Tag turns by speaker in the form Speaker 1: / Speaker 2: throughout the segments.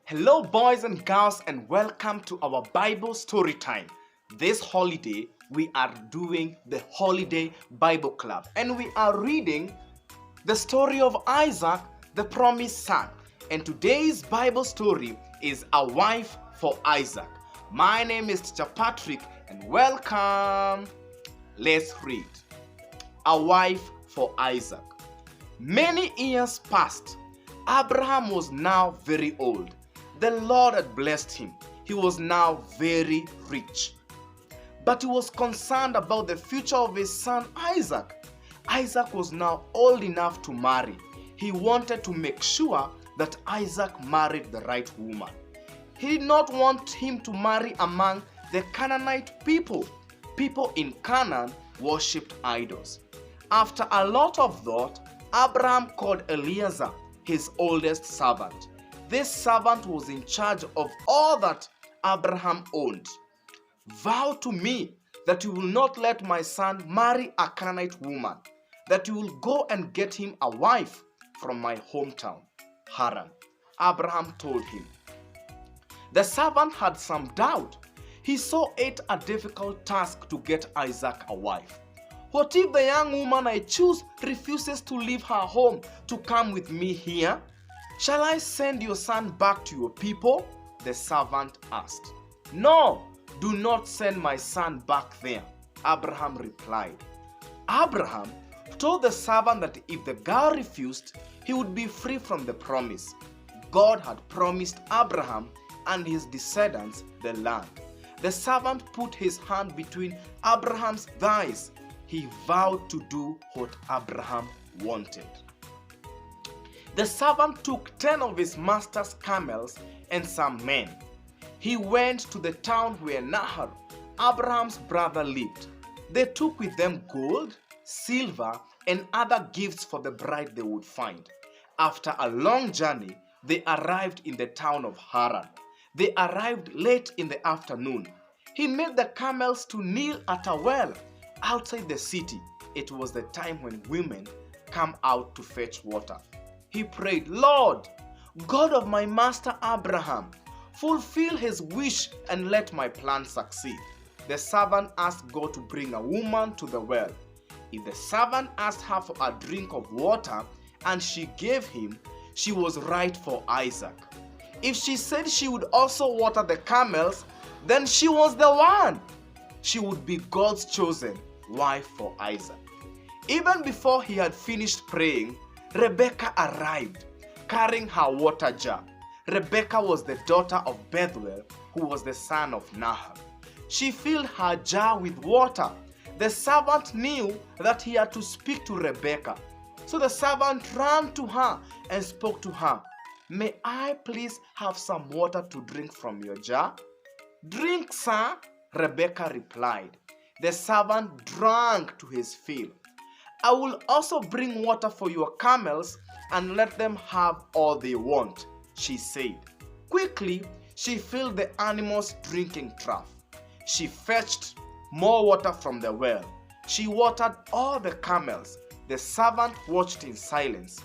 Speaker 1: Hello, boys and girls, and welcome to our Bible story time. This holiday, we are doing the Holiday Bible Club, and we are reading the story of Isaac, the promised son. And today's Bible story is A Wife for Isaac. My name is Teacher Patrick, and welcome. Let's read. A wife for Isaac. Many years passed. Abraham was now very old. The Lord had blessed him. He was now very rich. But he was concerned about the future of his son Isaac. Isaac was now old enough to marry. He wanted to make sure that Isaac married the right woman. He did not want him to marry among the Canaanite people. People in Canaan worshipped idols. After a lot of thought, Abraham called Eliezer, his oldest servant. This servant was in charge of all that Abraham owned. Vow to me that you will not let my son marry a Canaanite woman, that you will go and get him a wife from my hometown, Haran. Abraham told him. The servant had some doubt. He saw it a difficult task to get Isaac a wife. What if the young woman I choose refuses to leave her home to come with me here? Shall I send your son back to your people? The servant asked. No, do not send my son back there, Abraham replied. Abraham told the servant that if the girl refused, he would be free from the promise. God had promised Abraham and his descendants the land. The servant put his hand between Abraham's thighs. He vowed to do what Abraham wanted. The servant took 10 of his master's camels and some men. He went to the town where Nahor, Abraham's brother, lived. They took with them gold, silver, and other gifts for the bride they would find. After a long journey, they arrived in the town of Haran. They arrived late in the afternoon. He made the camels to kneel at a well outside the city. It was the time when women come out to fetch water. He prayed, Lord, God of my master Abraham, fulfill his wish and let my plan succeed. The servant asked God to bring a woman to the well. If the servant asked her for a drink of water and she gave him, she was right for Isaac. If she said she would also water the camels, then she was the one. She would be God's chosen wife for Isaac. Even before he had finished praying, Rebekah arrived, carrying her water jar. Rebekah was the daughter of Bethuel, who was the son of Nahor. She filled her jar with water. The servant knew that he had to speak to Rebekah. So the servant ran to her and spoke to her. May I please have some water to drink from your jar? Drink, sir, Rebekah replied. The servant drank to his fill. I will also bring water for your camels and let them have all they want, she said. Quickly, she filled the animals' drinking trough. She fetched more water from the well. She watered all the camels. The servant watched in silence.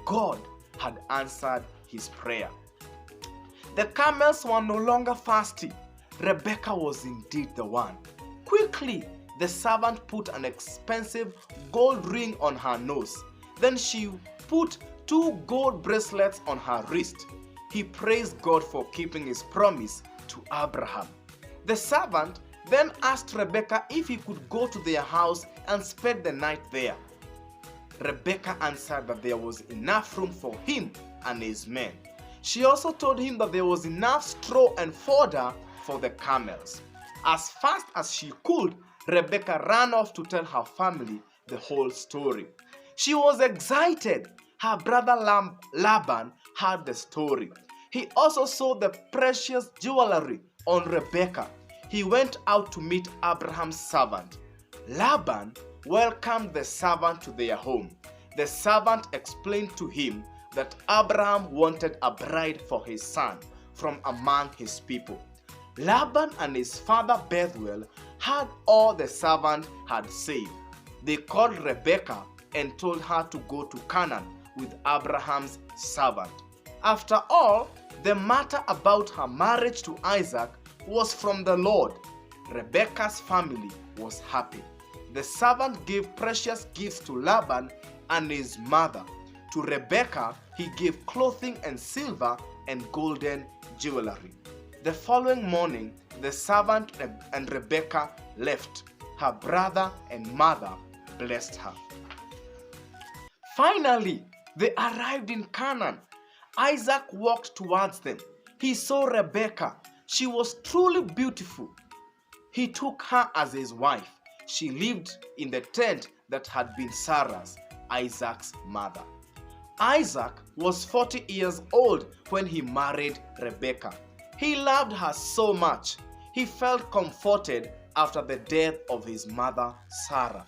Speaker 1: God had answered his prayer. The camels were no longer thirsty. Rebekah was indeed the one. Quickly, the servant put an expensive gold ring on her nose. Then she put 2 gold bracelets on her wrist. He praised God for keeping his promise to Abraham. The servant then asked Rebekah if he could go to their house and spend the night there. Rebekah answered that there was enough room for him and his men. She also told him that there was enough straw and fodder for the camels. As fast as she could, Rebekah ran off to tell her family the whole story. She was excited. Her brother Laban heard the story. He also saw the precious jewelry on Rebekah. He went out to meet Abraham's servant. Laban welcomed the servant to their home. The servant explained to him that Abraham wanted a bride for his son from among his people. Laban and his father Bethuel heard all the servant had said. They called Rebekah and told her to go to Canaan with Abraham's servant. After all, the matter about her marriage to Isaac was from the Lord. Rebekah's family was happy. The servant gave precious gifts to Laban and his mother. To Rebekah, he gave clothing and silver and golden jewelry. The following morning, the servant and Rebekah left. Her brother and mother blessed her. Finally, they arrived in Canaan. Isaac walked towards them. He saw Rebekah. She was truly beautiful. He took her as his wife. She lived in the tent that had been Sarah's, Isaac's mother. Isaac was 40 years old when he married Rebekah. He loved her so much. He felt comforted after the death of his mother Sarah.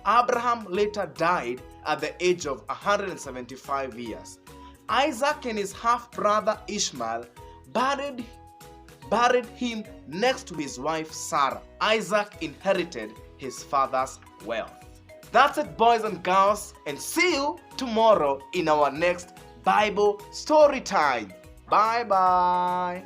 Speaker 1: Abraham later died at the age of 175 years. Isaac and his half-brother Ishmael buried him next to his wife Sarah. Isaac inherited his father's wealth. That's it, boys and girls, and see you tomorrow in our next Bible story time. Bye bye.